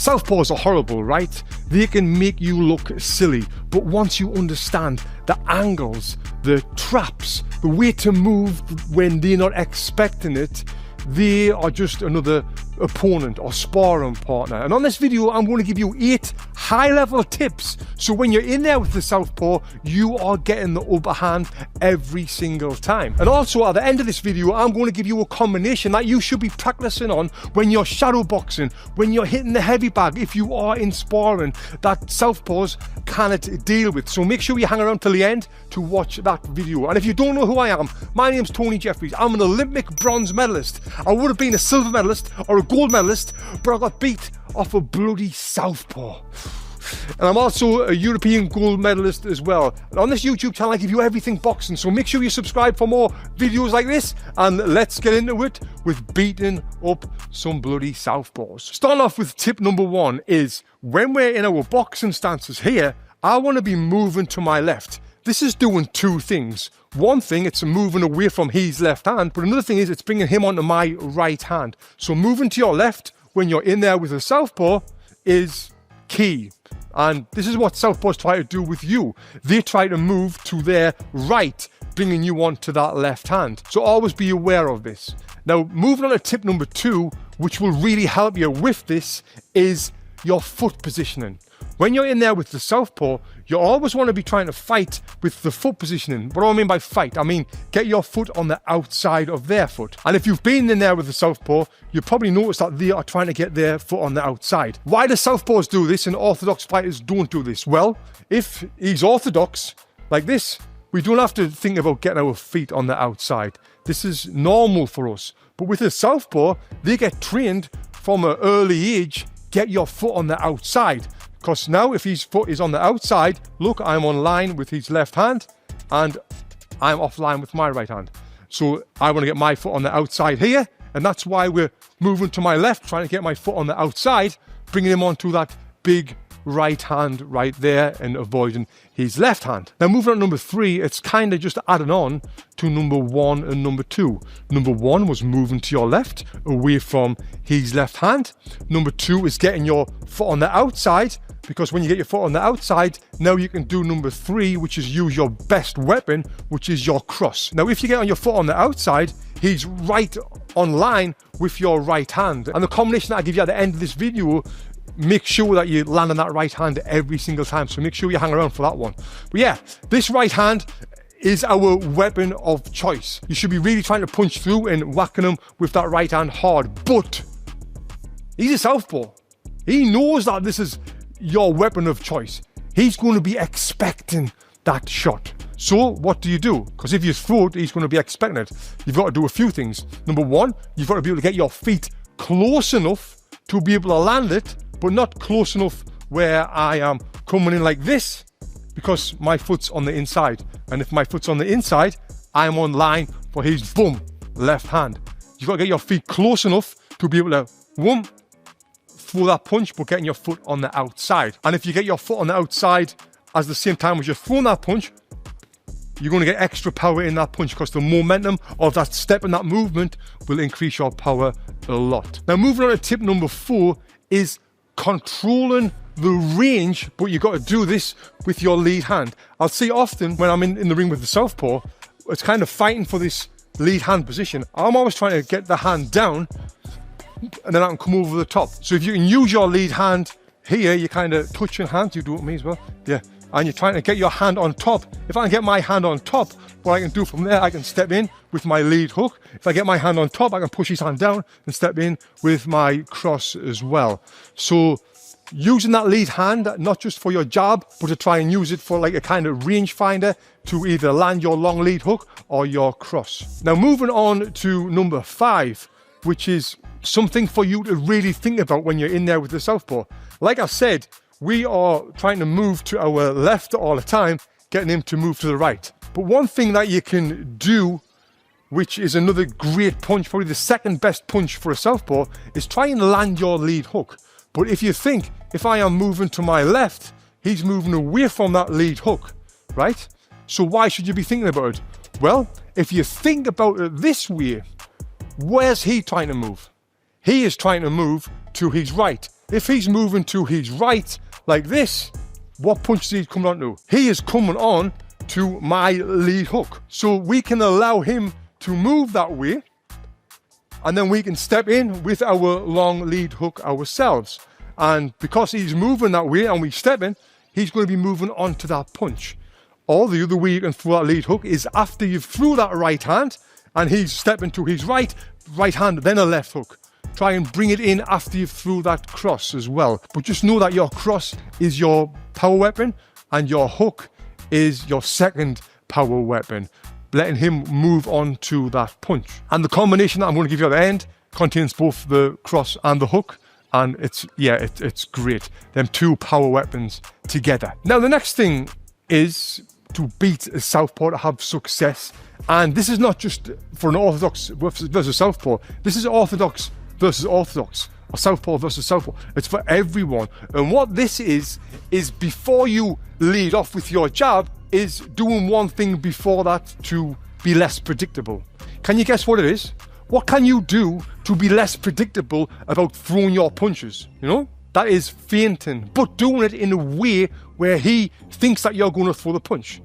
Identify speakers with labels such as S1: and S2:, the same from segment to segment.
S1: Southpaws are horrible, right? They can make you look silly, but once you understand the angles, the traps, the way to move when they're not expecting it, they are just another opponent or sparring partner. And on this video, I'm going to give you 8 high-level tips, so when you're in there with the Southpaw, you are getting the upper hand every single time. And also at the end of this video, I'm going to give you a combination that you should be practicing on when you're shadow boxing, when you're hitting the heavy bag, if you are in sparring, that Southpaws cannot deal with. So make sure you hang around till the end to watch that video. And if you don't know who I am, my name's Tony Jeffries. I'm an Olympic bronze medalist. I would have been a silver medalist or a gold medalist, but I got beat off a bloody Southpaw. And I'm also a European gold medalist as well. And on this YouTube channel, I give you everything boxing, so make sure you subscribe for more videos like this, and let's get into it with beating up some bloody Southpaws. Starting off with tip number 1 is, when we're in our boxing stances here, I want to be moving to my left. This is doing 2 things. One thing, it's moving away from his left hand, but another thing is it's bringing him onto my right hand. So moving to your left when you're in there with a Southpaw is key. And this is what Southpaws try to do with you. They try to move to their right, bringing you onto that left hand. So always be aware of this. Now, moving on to tip number 2, which will really help you with this, is your foot positioning. When you're in there with the Southpaw, you always want to be trying to fight with the foot positioning. What do I mean by fight? I mean, get your foot on the outside of their foot. And if you've been in there with the Southpaw, you probably noticed that they are trying to get their foot on the outside. Why do Southpaws do this and orthodox fighters don't do this? Well, if he's orthodox, like this, we don't have to think about getting our feet on the outside. This is normal for us. But with a Southpaw, they get trained from an early age, get your foot on the outside. Because now if his foot is on the outside, look, I'm on line with his left hand and I'm off line with my right hand. So I want to get my foot on the outside here, and that's why we're moving to my left, trying to get my foot on the outside, bringing him onto that big right hand right there and avoiding his left hand. Now moving on to number 3, it's kind of just adding on to number 1 and number 2. Number 1 was moving to your left away from his left hand. Number 2 is getting your foot on the outside, because when you get your foot on the outside, now you can do number 3, which is use your best weapon, which is your cross. Now if you get on your foot on the outside, he's right on line with your right hand. And the combination that I give you at the end of this video, make sure that you land on that right hand every single time. So make sure you hang around for that one. But yeah, this right hand is our weapon of choice. You should be really trying to punch through and whacking him with that right hand hard. But he's a Southpaw. He knows that this is your weapon of choice. He's going to be expecting that shot. So what do you do? Because if you throw it, he's going to be expecting it. You've got to do a few things. Number 1, you've got to be able to get your feet close enough to be able to land it, but not close enough where I am coming in like this, because my foot's on the inside. And if my foot's on the inside, I'm on line for his boom, left hand. You've got to get your feet close enough to be able to boom, throw that punch, but getting your foot on the outside. And if you get your foot on the outside at the same time as you're throwing that punch, you're going to get extra power in that punch, because the momentum of that step and that movement will increase your power a lot. Now moving on to tip number 4 is controlling the range, but you got to do this with your lead hand. I'll see often when I'm in the ring with the Southpaw, it's kind of fighting for this lead hand position. I'm always trying to get the hand down and then I can come over the top. So if you can use your lead hand here, you kind of touch your hand. You do it with me as well. Yeah. And you're trying to get your hand on top. If I can get my hand on top, what I can do from there, I can step in with my lead hook. If I get my hand on top, I can push his hand down and step in with my cross as well. So using that lead hand, not just for your jab, but to try and use it for like a kind of range finder to either land your long lead hook or your cross. Now moving on to number 5, which is something for you to really think about when you're in there with the Southpaw. Like I said, we are trying to move to our left all the time, getting him to move to the right. But one thing that you can do, which is another great punch, probably the second best punch for a Southpaw, is try and land your lead hook. But if you think, if I am moving to my left, he's moving away from that lead hook, right? So why should you be thinking about it? Well, if you think about it this way, where's he trying to move? He is trying to move to his right. if he's moving to his right like this, what punch is he coming on to? He is coming on to my lead hook. So we can allow him to move that way, and then we can step in with our long lead hook ourselves. And because he's moving that way and we step in, he's going to be moving on to that punch. Or the other way you can throw that lead hook is after you've threw that right hand and he's stepping to his right hand, then a left hook. Try and bring it in after you've threw that cross as well. But just know that your cross is your power weapon and your hook is your second power weapon, letting him move on to that punch. And the combination that I'm going to give you at the end contains both the cross and the hook, and it's great. Them two power weapons together. Now the next thing is to beat a southpaw, to have success. And this is not just for an orthodox versus southpaw. This is orthodox versus orthodox, or southpaw versus southpaw. It's for everyone. And what this is before you lead off with your jab, is doing one thing before that to be less predictable. Can you guess what it is? What can you do to be less predictable about throwing your punches? You know, that is feinting, but doing it in a way where he thinks that you're going to throw the punch.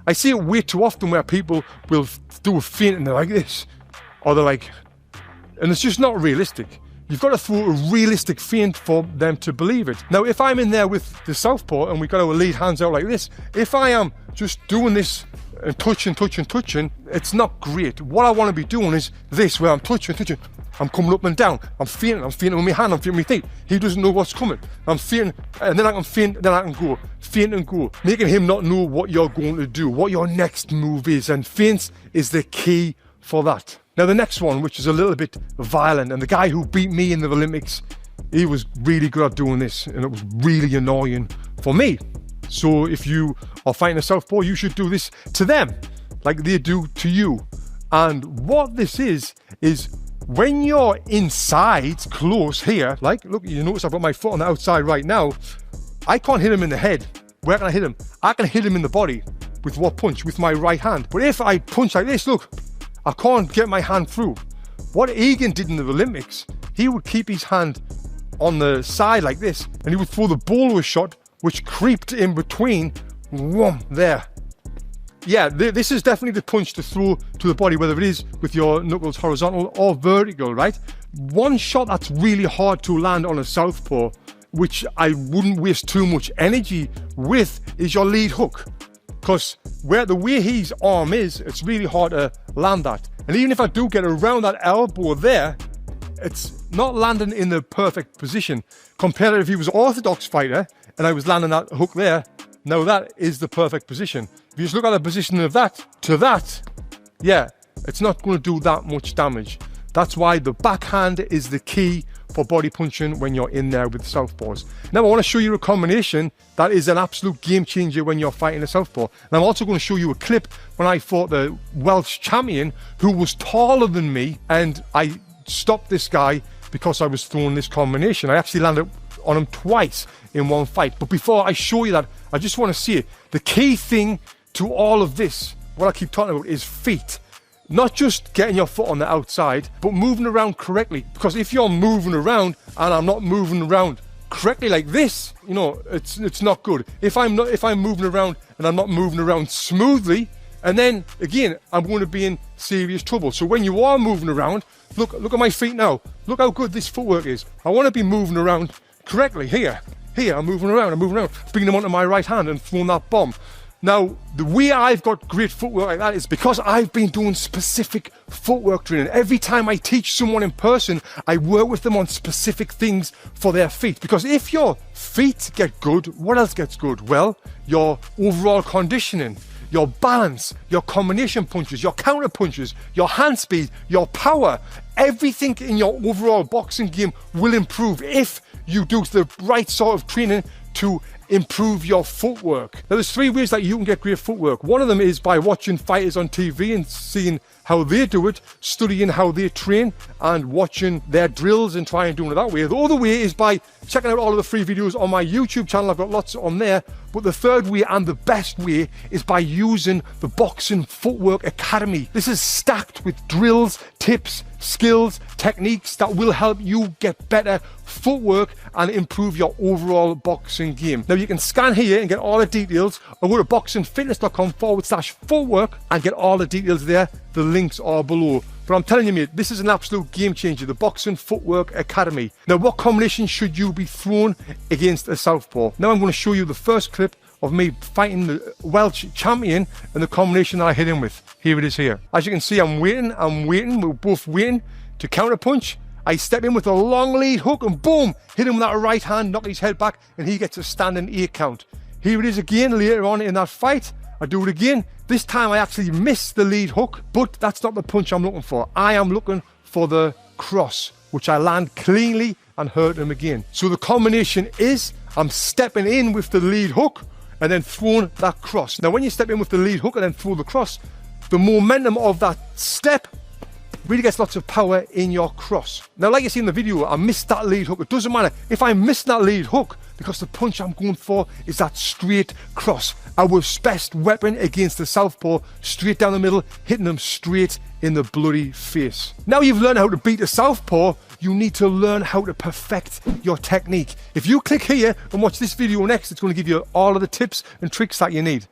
S1: I see it way too often where people will do a feint and they're like this, or they're like, and it's just not realistic. You've got to throw a realistic feint for them to believe it. Now, if I'm in there with the southpaw and we've got our lead hands out like this, if I am just doing this and touching, it's not great. What I want to be doing is this, where I'm touching. I'm coming up and down. I'm feinting with my hand, I'm feinting with my feet. He doesn't know what's coming. I'm feinting, and then I can feint, then I can go. Feint and go. Making him not know what you're going to do, what your next move is. And feints is the key for that. Now the next one, which is a little bit violent, and the guy who beat me in the Olympics, he was really good at doing this, and it was really annoying for me. So if you are fighting a southpaw, you should do this to them, like they do to you. And what this is when you're inside, close here, like, look, you notice I've got my foot on the outside right now, I can't hit him in the head. Where can I hit him? I can hit him in the body. With what punch? With my right hand. But if I punch like this, look, I can't get my hand through. What Egan did in the Olympics, he would keep his hand on the side like this, and he would throw the bowler shot, which creeped in between, whoom, there. Yeah, this is definitely the punch to throw to the body, whether it is with your knuckles horizontal or vertical, right? One shot that's really hard to land on a southpaw, which I wouldn't waste too much energy with, is your lead hook. Because the way his arm is, it's really hard to land that. And even if I do get around that elbow there, it's not landing in the perfect position. Compared to if he was an orthodox fighter and I was landing that hook there, now that is the perfect position. If you just look at the position of that to that, yeah, it's not going to do that much damage. That's why the backhand is the key for body punching when you're in there with southpaws. Now I want to show you a combination that is an absolute game changer when you're fighting a southpaw. And I'm also going to show you a clip when I fought the Welsh champion who was taller than me, and I stopped this guy because I was throwing this combination. I actually landed on him twice in one fight. But before I show you that, I just want to see it. The key thing to all of this, what I keep talking about, is feet. Not just getting your foot on the outside, but moving around correctly. Because if you're moving around and I'm not moving around correctly like this, you know, it's not good. If I'm moving around and I'm not moving around smoothly, and then again, I'm going to be in serious trouble. So when you are moving around, look at my feet now. Look how good this footwork is. I want to be moving around correctly. Here, I'm moving around, bringing them onto my right hand and throwing that bomb. Now, the way I've got great footwork like that is because I've been doing specific footwork training. Every time I teach someone in person, I work with them on specific things for their feet. Because if your feet get good, what else gets good? Well, your overall conditioning, your balance, your combination punches, your counter punches, your hand speed, your power, everything in your overall boxing game will improve if you do the right sort of training to improve your footwork. Now there's 3 ways that you can get great footwork. One of them is by watching fighters on TV and seeing how they do it, studying how they train and watching their drills and trying to do it that way. The other way is by checking out all of the free videos on my YouTube channel. I've got lots on there. But the third way and the best way is by using the Boxing Footwork Academy. This is stacked with drills, tips, skills, techniques that will help you get better footwork and improve your overall boxing game. Now you can scan here and get all the details, or go to boxingfitness.com/footwork and get all the details there. The links are below. But I'm telling you, mate, this is an absolute game changer, the Boxing Footwork Academy. Now, what combination should you be throwing against a southpaw? Now I'm going to show you the first clip of me fighting the Welsh champion and the combination that I hit him with. Here it is here. As you can see, I'm waiting, we're both waiting to counter punch. I step in with a long lead hook and boom, hit him with that right hand, knock his head back, and he gets a standing 8 count. Here it is again later on in that fight. I do it again. This time I actually missed the lead hook, but that's not the punch I'm looking for. I am looking for the cross, which I land cleanly and hurt him again. So the combination is I'm stepping in with the lead hook and then throwing that cross. Now when you step in with the lead hook and then throw the cross, the momentum of that step really gets lots of power in your cross. Now like you see in the video, I missed that lead hook. It doesn't matter if I miss that lead hook because the punch I'm going for is that straight cross. Our best weapon against the southpaw, straight down the middle, hitting them straight in the bloody face. Now you've learned how to beat a southpaw, you need to learn how to perfect your technique. If you click here and watch this video next, it's going to give you all of the tips and tricks that you need.